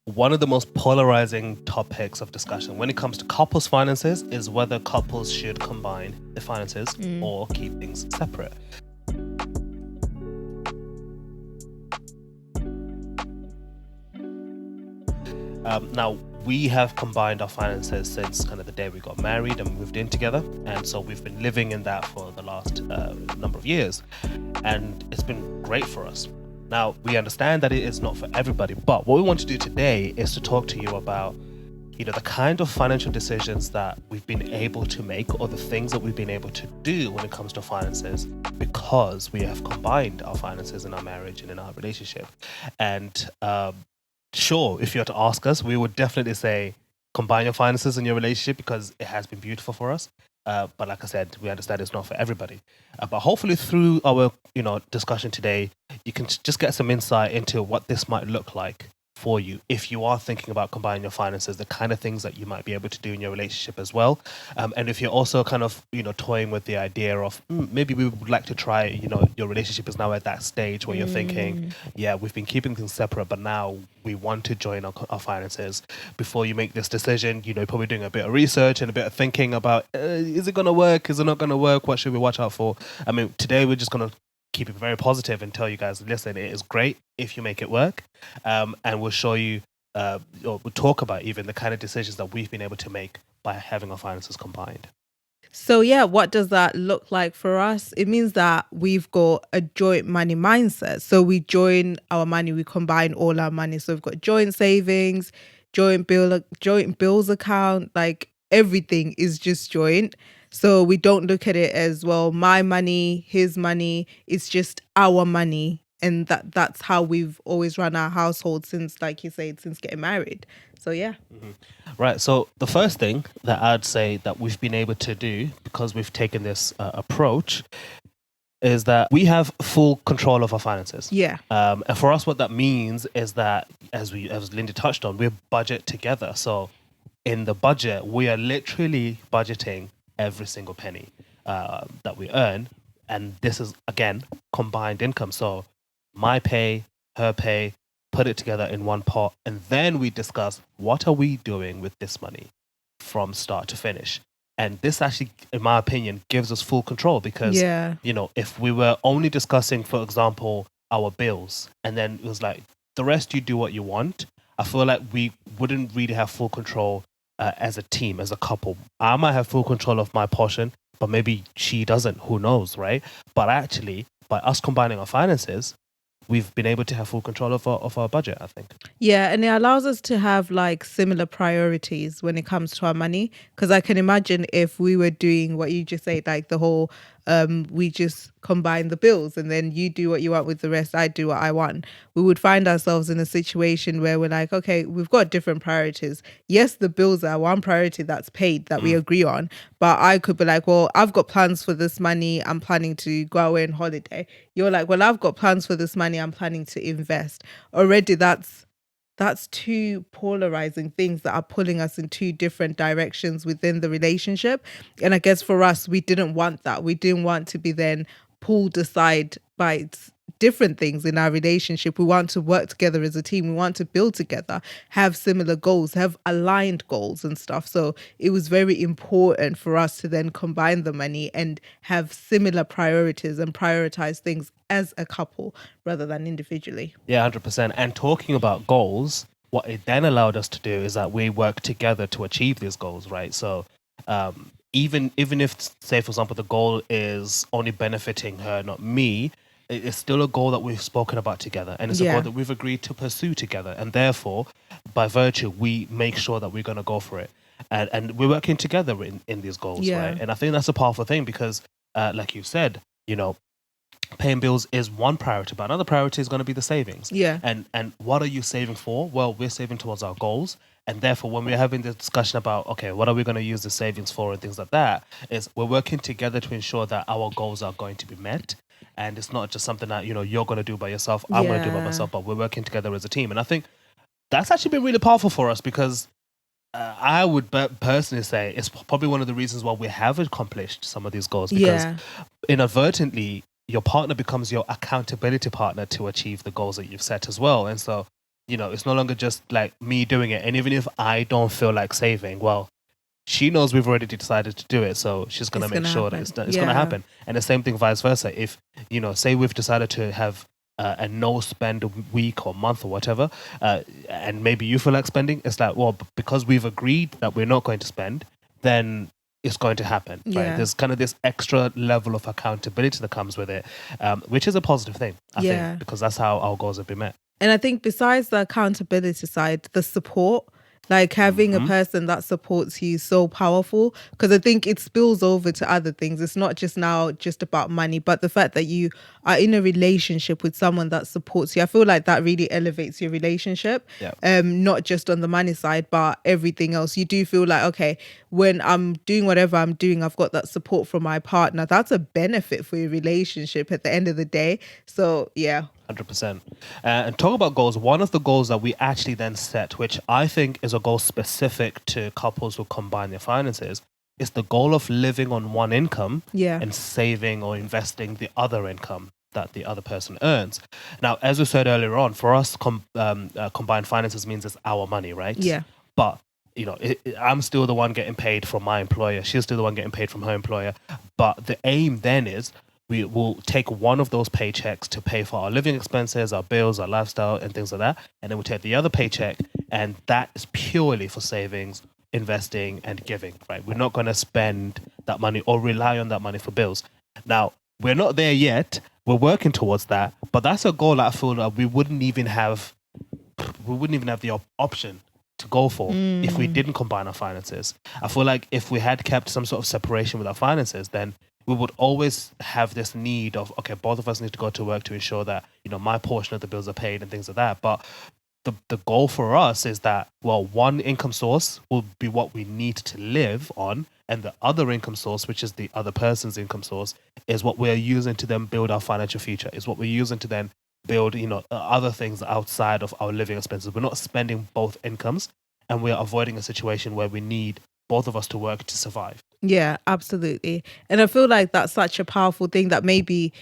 one of the most polarizing topics of discussion when it comes to couples' finances is whether couples should combine their finances or keep things separate. Now, we have combined our finances since kind of the day we got married and moved in together. And so we've been living in that for the last number of years. And it's been great for us. Now, we understand that it is not for everybody, but what we want to do today is to talk to you about the kind of financial decisions that we've been able to make, or the things that we've been able to do when it comes to finances, because we have combined our finances in our marriage and in our relationship. And sure, if you were to ask us, we would definitely say combine your finances in your relationship because it has been beautiful for us. But like I said, we understand it's not for everybody. But hopefully through our discussion today, you can just get some insight into what this might look like for you if you are thinking about combining your finances, the kind of things that you might be able to do in your relationship as well. And if you're also kind of toying with the idea of maybe we would like to try, your relationship is now at that stage where you're thinking, yeah, we've been keeping things separate, but now we want to join our finances. Before you make this decision, you're probably doing a bit of research and a bit of thinking about, is it going to work? Is it not going to work? What should we watch out for? I mean, today we're just going to keep it very positive and tell you guys, listen, it is great if you make it work. And we'll show you, or we'll talk about even the kind of decisions that we've been able to make by having our finances combined. So yeah, what does that look like for us? It means that we've got a joint money mindset. So we join our money, we combine all our money. So we've got joint savings, joint bills account, like everything is just joint. So we don't look at it as, well, my money, his money. It's just our money. And that's how we've always run our household since, like you said, since getting married. So yeah. Right. So the first thing that I'd say that we've been able to do, because we've taken this approach, is that we have full control of our finances. Yeah. And for us, what that means is that, as Linda touched on, we budget together. So in the budget, we are literally budgeting every single penny that we earn. And this is, again, combined income. So my pay, her pay, put it together in one pot. And then we discuss, what are we doing with this money from start to finish? And this actually, in my opinion, gives us full control because, if we were only discussing, for example, our bills, and then it was like, the rest you do what you want, I feel like we wouldn't really have full control as a team, as a couple. I might have full control of my portion, but maybe she doesn't. Who knows, right? But actually, by us combining our finances, we've been able to have full control of our budget, I think. Yeah, and it allows us to have like similar priorities when it comes to our money. Because I can imagine if we were doing what you just said, like the whole, we just combine the bills and then you do what you want with the rest, I do what I want. We would find ourselves in a situation where we're like, okay, we've got different priorities. Yes, the bills are one priority that's paid that we agree on, but I could be like, well, I've got plans for this money. I'm planning to go away on holiday. You're like, well, I've got plans for this money. I'm planning to invest. Already that's two polarizing things that are pulling us in two different directions within the relationship. And I guess for us, we didn't want that. We didn't want to be then pulled aside by different things in our relationship. We want to work together as a team. We want to build together, have similar goals, have aligned goals and stuff. So it was very important for us to then combine the money and have similar priorities and prioritize things as a couple rather than individually. Yeah, 100%. And talking about goals, what it then allowed us to do is that we work together to achieve these goals, right? So even if, say, for example, the goal is only benefiting her, not me, it's still a goal that we've spoken about together. And it's a goal that we've agreed to pursue together. And therefore, by virtue, we make sure that we're going to go for it. And we're working together in these goals, right? And I think that's a powerful thing because, like you said, paying bills is one priority, but another priority is going to be the savings. Yeah. And what are you saving for? Well, we're saving towards our goals. And therefore, when we're having this discussion about, okay, what are we going to use the savings for and things like that, is we're working together to ensure that our goals are going to be met. And it's not just something that, you're going to do by yourself, I'm going to do by myself, but we're working together as a team. And I think that's actually been really powerful for us because I would personally say it's probably one of the reasons why we have accomplished some of these goals because inadvertently, your partner becomes your accountability partner to achieve the goals that you've set as well. And so it's no longer just like me doing it. And even if I don't feel like saving, well, she knows we've already decided to do it, so she's going to It's make gonna sure that happen. it's going to Yeah. happen. And the same thing vice versa. If, say we've decided to have a no spend week or month or whatever, and maybe you feel like spending, it's like, well, because we've agreed that we're not going to spend, then it's going to happen, right? Yeah. There's kind of this extra level of accountability that comes with it, which is a positive thing, I think, Yeah. because that's how our goals have been met. And I think besides the accountability side, the support, like having a Hmm. person that supports you is so powerful, because I think it spills over to other things. It's not just now just about money, but the fact that you are in a relationship with someone that supports you. I feel like that really elevates your relationship. Yeah. Not just on the money side, but everything else. You do feel like, okay, when I'm doing whatever I'm doing, I've got that support from my partner. That's a benefit for your relationship at the end of the day. So yeah. 100%. And talk about goals. One of the goals that we actually then set, which I think is a goal specific to couples who combine their finances, is the goal of living on one income Yeah. and saving or investing the other income that the other person earns. Now, as we said earlier on, for us, combined finances means it's our money, right? Yeah. But I'm still the one getting paid from my employer. She's still the one getting paid from her employer. But the aim then is we will take one of those paychecks to pay for our living expenses, our bills, our lifestyle, and things like that. And then we take the other paycheck, and that is purely for savings, investing, and giving, right? We're not going to spend that money or rely on that money for bills. Now, we're not there yet. We're working towards that. But that's a goal that I feel that we wouldn't even have the option to go for if we didn't combine our finances. I feel like if we had kept some sort of separation with our finances, then we would always have this need of, okay, both of us need to go to work to ensure that, my portion of the bills are paid and things like that. But the goal for us is that, well, one income source will be what we need to live on, and the other income source, which is the other person's income source, is what we're using to then build our financial future, is what we're using to then build, other things outside of our living expenses. We're not spending both incomes, and we're avoiding a situation where we need both of us to work to survive. Yeah, absolutely. And I feel like that's such a powerful thing that maybe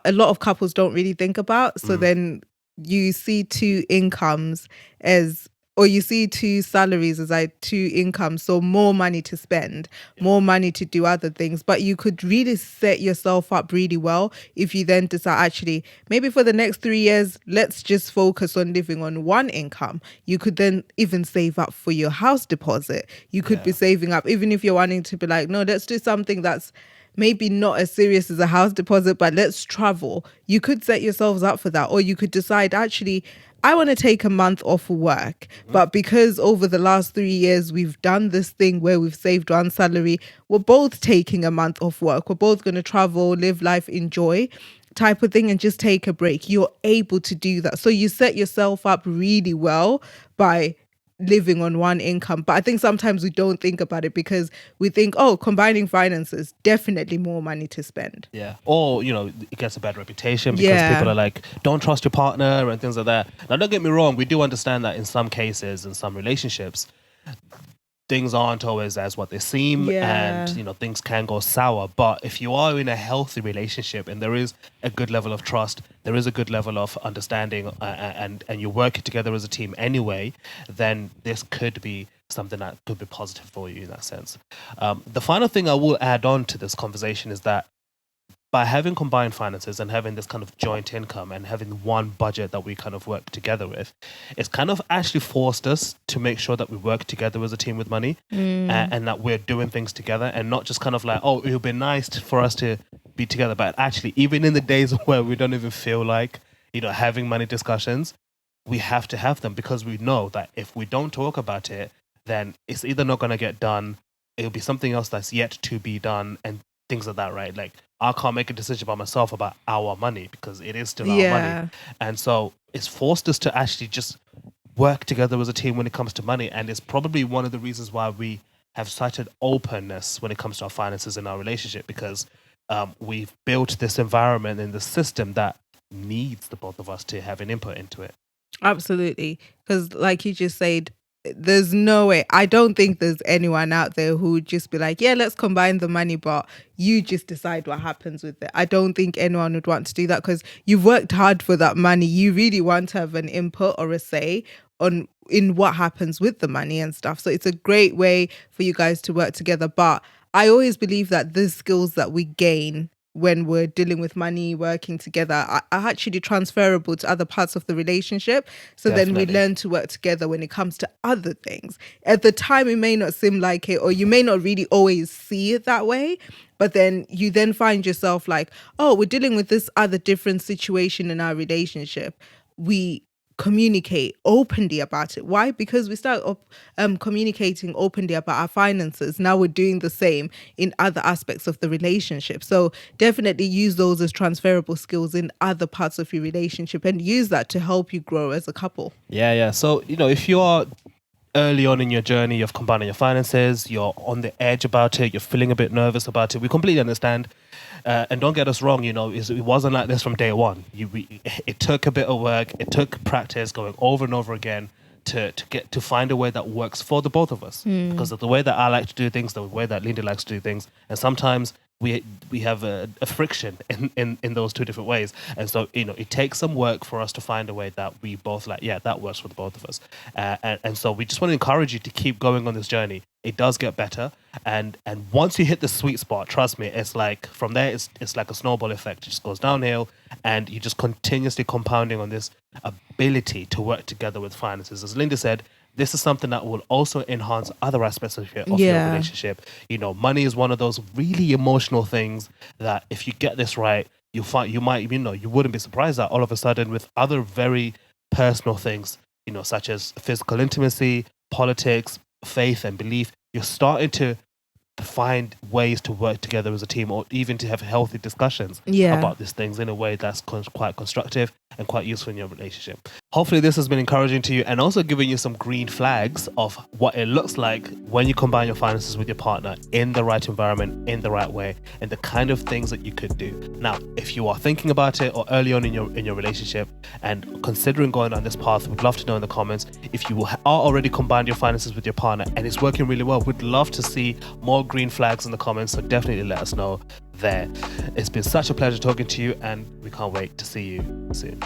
a lot of couples don't really think about. So then you see two incomes as, or you see two salaries as like two incomes. So more money to spend, more money to do other things. But you could really set yourself up really well if you then decide, actually, maybe for the next 3 years, let's just focus on living on one income. You could then even save up for your house deposit. You could be Yeah. saving up, even if you're wanting to be like, no, let's do something that's maybe not as serious as a house deposit, but let's travel. You could set yourselves up for that. Or you could decide, actually, I want to take a month off work. But because over the last 3 years, we've done this thing where we've saved one salary, we're both taking a month off work. We're both going to travel, live life, enjoy type of thing, and just take a break. You're able to do that. So you set yourself up really well by living on one income. But I think sometimes we don't think about it because we think, oh, combining finances, definitely more money to spend. Yeah. Or, it gets a bad reputation because Yeah. people are like, don't trust your partner and things like that. Now, don't get me wrong. We do understand that in some cases, in some relationships, things aren't always as what they seem, Yeah. and things can go sour. But if you are in a healthy relationship and there is a good level of trust, there is a good level of understanding, and you're working together as a team anyway, then this could be something that could be positive for you in that sense. The final thing I will add on to this conversation is that by having combined finances and having this kind of joint income and having one budget that we kind of work together with, it's kind of actually forced us to make sure that we work together as a team with money, and that we're doing things together and not just kind of like, oh, it would be nice for us to be together. But actually, even in the days where we don't even feel like, having money discussions, we have to have them because we know that if we don't talk about it, then it's either not going to get done, it'll be something else that's yet to be done, and things like that, right? Like, I can't make a decision by myself about our money because it is still our Yeah. money. And so it's forced us to actually just work together as a team when it comes to money. And it's probably one of the reasons why we have such an openness when it comes to our finances in our relationship, because we've built this environment and the system that needs the both of us to have an input into it. Absolutely. Because, like you just said, there's no way. I don't think there's anyone out there who would just be like, yeah, let's combine the money, but you just decide what happens with it. I don't think anyone would want to do that because you've worked hard for that money. You really want to have an input or a say on in what happens with the money and stuff. So it's a great way for you guys to work together. But I always believe that the skills that we gain when we're dealing with money, working together, are actually transferable to other parts of the relationship. So then we Definitely. learn to work together when it comes to other things. At the time, it may not seem like it, or you may not really always see it that way. But then you then find yourself like, oh, we're dealing with this other different situation in our relationship. We communicate openly about it. Why? Because we start communicating openly about our finances. Now we're doing the same in other aspects of the relationship. So definitely use those as transferable skills in other parts of your relationship and use that to help you grow as a couple. Yeah. So, if you are early on in your journey of combining your finances, you're on the edge about it, you're feeling a bit nervous about it, we completely understand. And don't get us wrong, it wasn't like this from day one. It took a bit of work, it took practice going over and over again to get to find a way that works for the both of us. Because of the way that I like to do things, the way that Linda likes to do things, and sometimes we have a friction in those two different ways. And so, it takes some work for us to find a way that we both like, yeah, that works for the both of us. And so we just want to encourage you to keep going on this journey. It does get better. And once you hit the sweet spot, trust me, it's like from there, it's like a snowball effect. It just goes downhill and you just continuously compounding on this ability to work together with finances. As Linda said, this is something that will also enhance other aspects of your relationship. Money is one of those really emotional things that if you get this right, you wouldn't be surprised that all of a sudden with other very personal things, such as physical intimacy, politics, faith and belief, you're starting to find ways to work together as a team or even to have healthy discussions about these things in a way that's quite constructive and quite useful in your relationship. Hopefully this has been encouraging to you and also giving you some green flags of what it looks like when you combine your finances with your partner in the right environment, in the right way, and the kind of things that you could do. Now, if you are thinking about it or early on in your relationship and considering going down this path, we'd love to know in the comments. If you are already combined your finances with your partner and it's working really well, we'd love to see more green flags in the comments, so definitely let us know there. It's been such a pleasure talking to you and we can't wait to see you soon.